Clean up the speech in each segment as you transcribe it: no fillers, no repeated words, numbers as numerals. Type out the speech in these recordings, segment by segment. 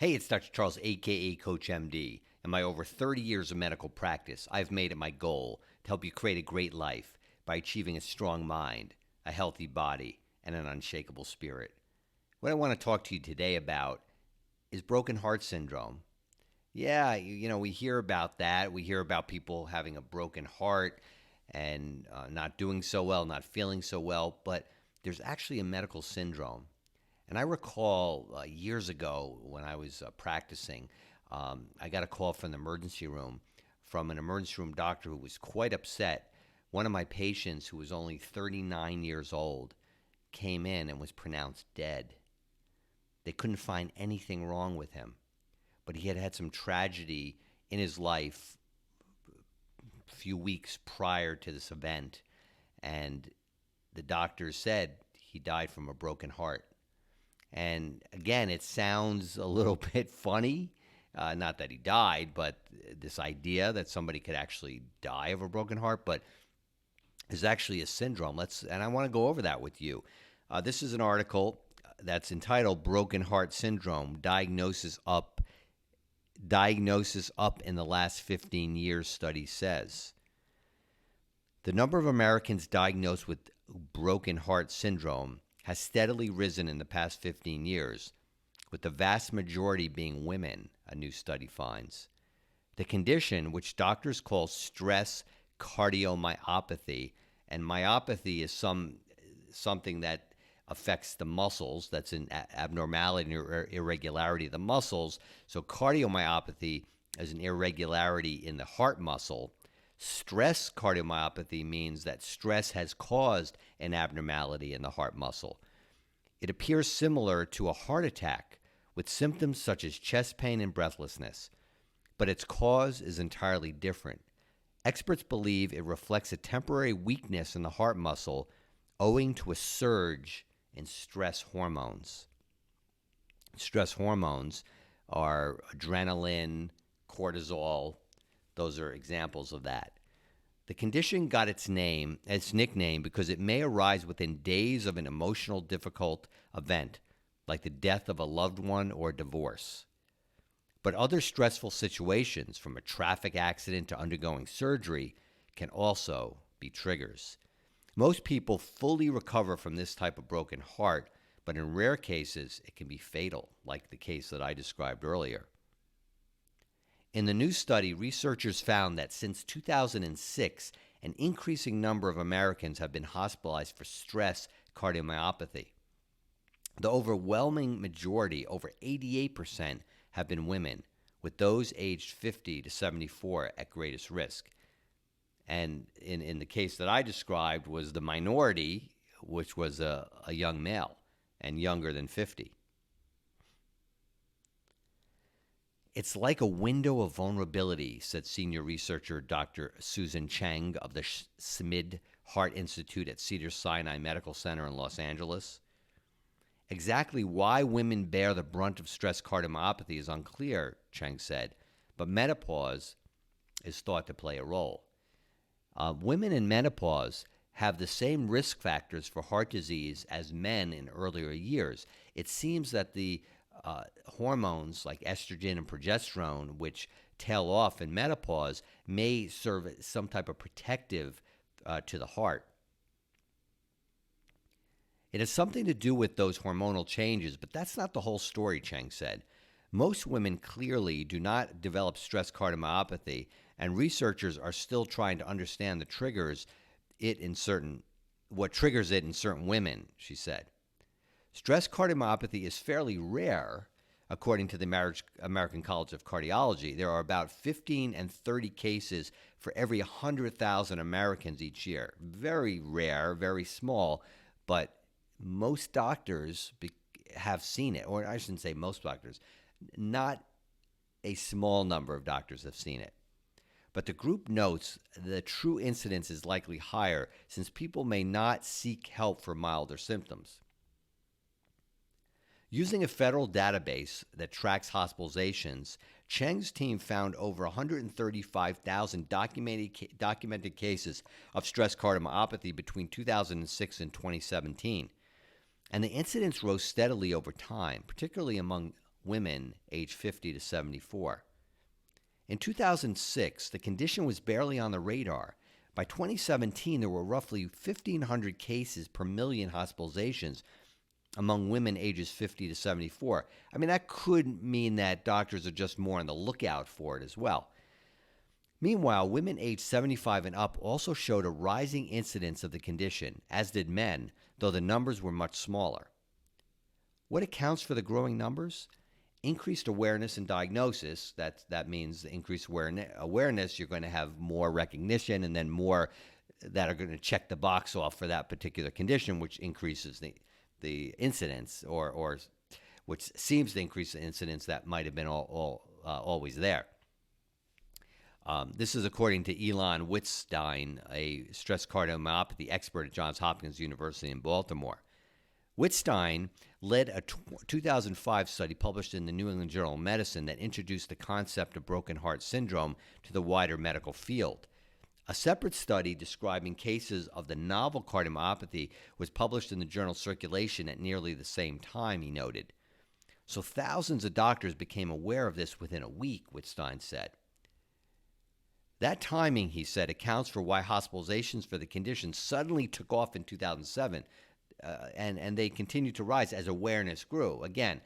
Hey, it's Dr. Charles, aka CoachMD. In my over 30 years of medical practice, I've made it my goal to help you create a great life by achieving a strong mind, a healthy body, and an unshakable spirit. What I want to talk to you today about is broken heart syndrome. Yeah, we hear about that. We hear about people having a broken heart and not doing so well, not feeling so well, but there's actually a medical syndrome. And I recall years ago when I was practicing, I got a call from the emergency room from an emergency room doctor who was quite upset. One of my patients, who was only 39 years old, came in and was pronounced dead. They couldn't find anything wrong with him, but he had had some tragedy in his life a few weeks prior to this event, and the doctors said he died from a broken heart. And again, it sounds a little bit funny. Not that he died, but this idea that somebody could actually die of a broken heart, but is actually a syndrome. And I want to go over that with you. This is an article that's entitled "Broken Heart Syndrome: Diagnosis Up in the Last 15 Years," study says. The number of Americans diagnosed with broken heart syndrome has steadily risen in the past 15 years, with the vast majority being women, a new study finds. The condition, which doctors call stress cardiomyopathy, and myopathy is something that affects the muscles, that's an abnormality or irregularity of the muscles. So cardiomyopathy is an irregularity in the heart muscle. Stress cardiomyopathy means that stress has caused an abnormality in the heart muscle. It appears similar to a heart attack with symptoms such as chest pain and breathlessness, but its cause is entirely different. Experts believe it reflects a temporary weakness in the heart muscle owing to a surge in stress hormones. Stress hormones are adrenaline, cortisol. Those are examples of that. The condition got its nickname, because it may arise within days of an emotional difficult event, like the death of a loved one or divorce. But other stressful situations, from a traffic accident to undergoing surgery, can also be triggers. Most people fully recover from this type of broken heart, but in rare cases, it can be fatal, like the case that I described earlier. In the new study, researchers found that since 2006, an increasing number of Americans have been hospitalized for stress cardiomyopathy. The overwhelming majority, over 88%, have been women, with those aged 50 to 74 at greatest risk. And in the case that I described was the minority, which was a young male and younger than 50. It's like a window of vulnerability, said senior researcher Dr. Susan Cheng of the SMID Heart Institute at Cedars-Sinai Medical Center in Los Angeles. Exactly why women bear the brunt of stress cardiomyopathy is unclear, Cheng said, but menopause is thought to play a role. Women in menopause have the same risk factors for heart disease as men in earlier years. It seems that the hormones like estrogen and progesterone, which tail off in menopause, may serve as some type of protective to the heart. It has something to do with those hormonal changes, but that's not the whole story, Cheng said. Most women clearly do not develop stress cardiomyopathy, and researchers are still trying to understand what triggers it in certain women, she said. Stress cardiomyopathy is fairly rare, according to the American College of Cardiology. There are about 15 and 30 cases for every 100,000 Americans each year. Very rare, very small, but most doctors have seen it, or I shouldn't say most doctors. Not a small number of doctors have seen it. But the group notes the true incidence is likely higher, since people may not seek help for milder symptoms. Using a federal database that tracks hospitalizations, Cheng's team found over 135,000 documented cases of stress cardiomyopathy between 2006 and 2017. And the incidence rose steadily over time, particularly among women aged 50 to 74. In 2006, the condition was barely on the radar. By 2017, there were roughly 1,500 cases per million hospitalizations among women ages 50 to 74. I mean, that could mean that doctors are just more on the lookout for it as well. Meanwhile, women aged 75 and up also showed a rising incidence of the condition, as did men, though the numbers were much smaller. What accounts for the growing numbers? Increased awareness and diagnosis. That means increased awareness. You're going to have more recognition and then more that are going to check the box off for that particular condition, which increases the incidence or which seems to increase the incidence that might have been always there. This is according to Elon Wittstein, a stress cardiomyopathy expert at Johns Hopkins University in Baltimore. Wittstein led a 2005 study published in the New England Journal of Medicine that introduced the concept of broken heart syndrome to the wider medical field. A separate study describing cases of the novel cardiomyopathy was published in the journal Circulation at nearly the same time, he noted. So thousands of doctors became aware of this within a week, Wittstein said. That timing, he said, accounts for why hospitalizations for the condition suddenly took off in 2007. And they continue to rise as awareness grew. Again,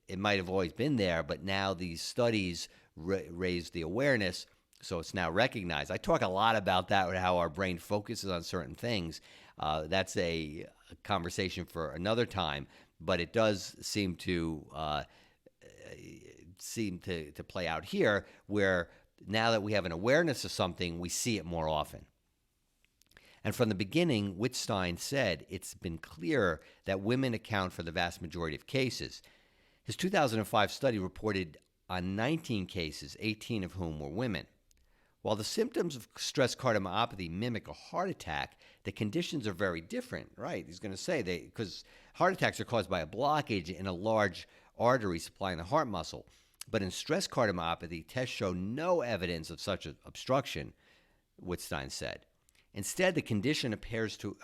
it might have always been there, but now these studies raise the awareness, so it's now recognized. I talk a lot about that, how our brain focuses on certain things. That's a conversation for another time, but it does seem to play out here, where now that we have an awareness of something, we see it more often. And from the beginning, Wittstein said it's been clear that women account for the vast majority of cases. His 2005 study reported on 19 cases, 18 of whom were women. While the symptoms of stress cardiomyopathy mimic a heart attack, the conditions are very different, right? He's going to say because heart attacks are caused by a blockage in a large artery supplying the heart muscle. But in stress cardiomyopathy, tests show no evidence of such an obstruction, Wittstein said. Instead, the condition appears to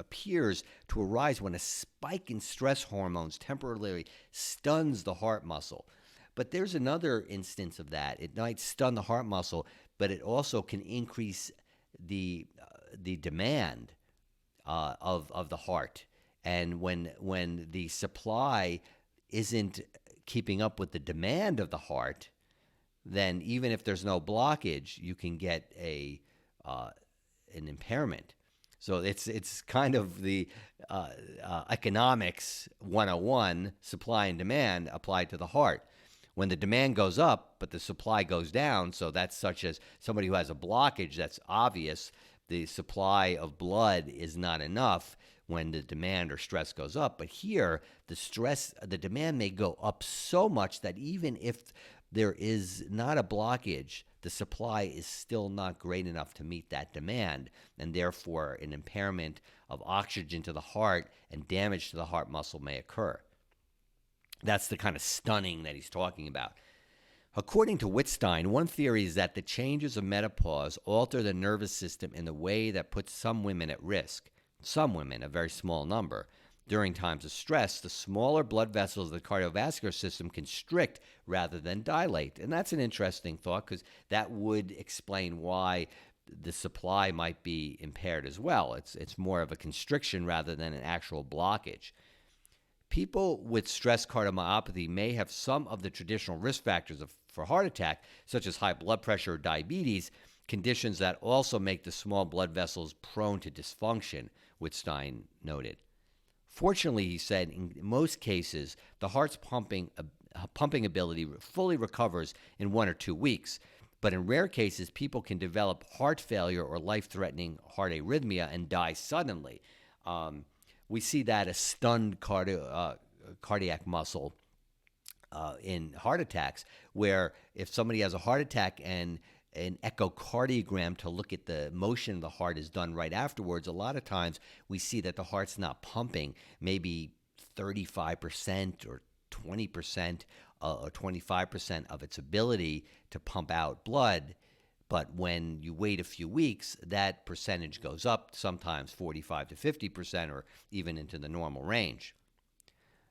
arise when a spike in stress hormones temporarily stuns the heart muscle. But there's another instance of that. It might stun the heart muscle, but it also can increase the demand of the heart. And when the supply isn't keeping up with the demand of the heart, then even if there's no blockage, you can get an impairment. So it's kind of the economics 101, supply and demand applied to the heart. When the demand goes up, but the supply goes down, so that's such as somebody who has a blockage that's obvious, the supply of blood is not enough when the demand or stress goes up. But here, the demand may go up so much that even if there is not a blockage, the supply is still not great enough to meet that demand, and therefore an impairment of oxygen to the heart and damage to the heart muscle may occur. That's the kind of stunning that he's talking about. According to Wittstein, one theory is that the changes of menopause alter the nervous system in a way that puts some women at risk. Some women, a very small number. During times of stress, the smaller blood vessels of the cardiovascular system constrict rather than dilate. And that's an interesting thought, because that would explain why the supply might be impaired as well. It's more of a constriction rather than an actual blockage. People with stress cardiomyopathy may have some of the traditional risk factors for heart attack, such as high blood pressure or diabetes, conditions that also make the small blood vessels prone to dysfunction, Wittstein noted. Fortunately, he said, in most cases, the heart's pumping ability fully recovers in 1 or 2 weeks. But in rare cases, people can develop heart failure or life-threatening heart arrhythmia and die suddenly. We see that as stunned cardiac muscle in heart attacks, where if somebody has a heart attack and an echocardiogram to look at the motion of the heart is done right afterwards, a lot of times we see that the heart's not pumping, maybe 35% or 20% or 25% of its ability to pump out blood. But when you wait a few weeks, that percentage goes up, sometimes 45 to 50%, or even into the normal range.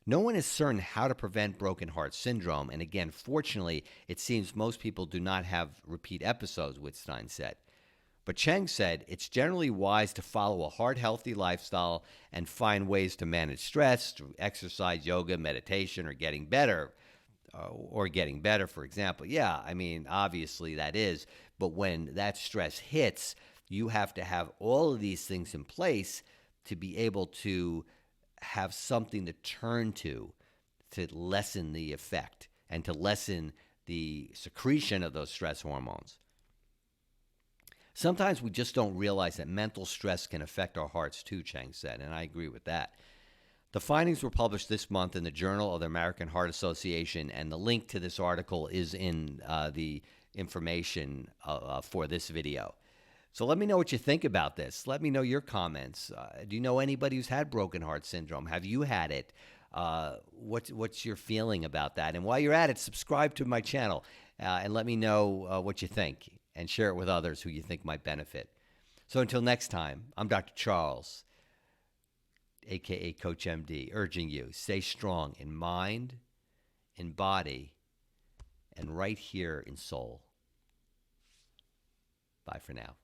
No one is certain how to prevent broken heart syndrome, and again, fortunately, it seems most people do not have repeat episodes, Wittstein said. But Cheng said it's generally wise to follow a heart-healthy lifestyle and find ways to manage stress through exercise, yoga, meditation, or getting better, for example. Yeah, I mean, obviously that is, but when that stress hits, you have to have all of these things in place to be able to have something to turn to lessen the effect and to lessen the secretion of those stress hormones. Sometimes we just don't realize that mental stress can affect our hearts too, Cheng said, and I agree with that. The findings were published this month in the Journal of the American Heart Association, and the link to this article is in the information for this video. So let me know what you think about this. Let me know your comments. Do you know anybody who's had broken heart syndrome? Have you had it? What's your feeling about that? And while you're at it, subscribe to my channel and let me know what you think and share it with others who you think might benefit. So until next time, I'm Dr. Charles, aka CoachMD, urging you, stay strong in mind, in body, and right here in soul. Bye for now.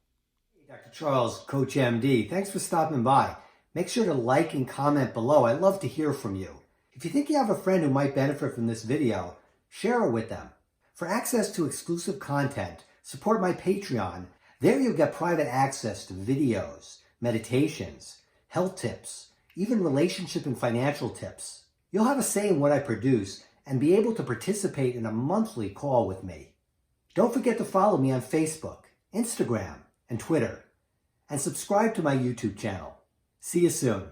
Dr. Charles, CoachMD. Thanks for stopping by. Make sure to like and comment below. I'd love to hear from you. If you think you have a friend who might benefit from this video, share it with them. For access to exclusive content, support my Patreon. There you'll get private access to videos, meditations, health tips, even relationship and financial tips. You'll have a say in what I produce and be able to participate in a monthly call with me. Don't forget to follow me on Facebook, Instagram, and Twitter, and subscribe to my YouTube channel. See you soon.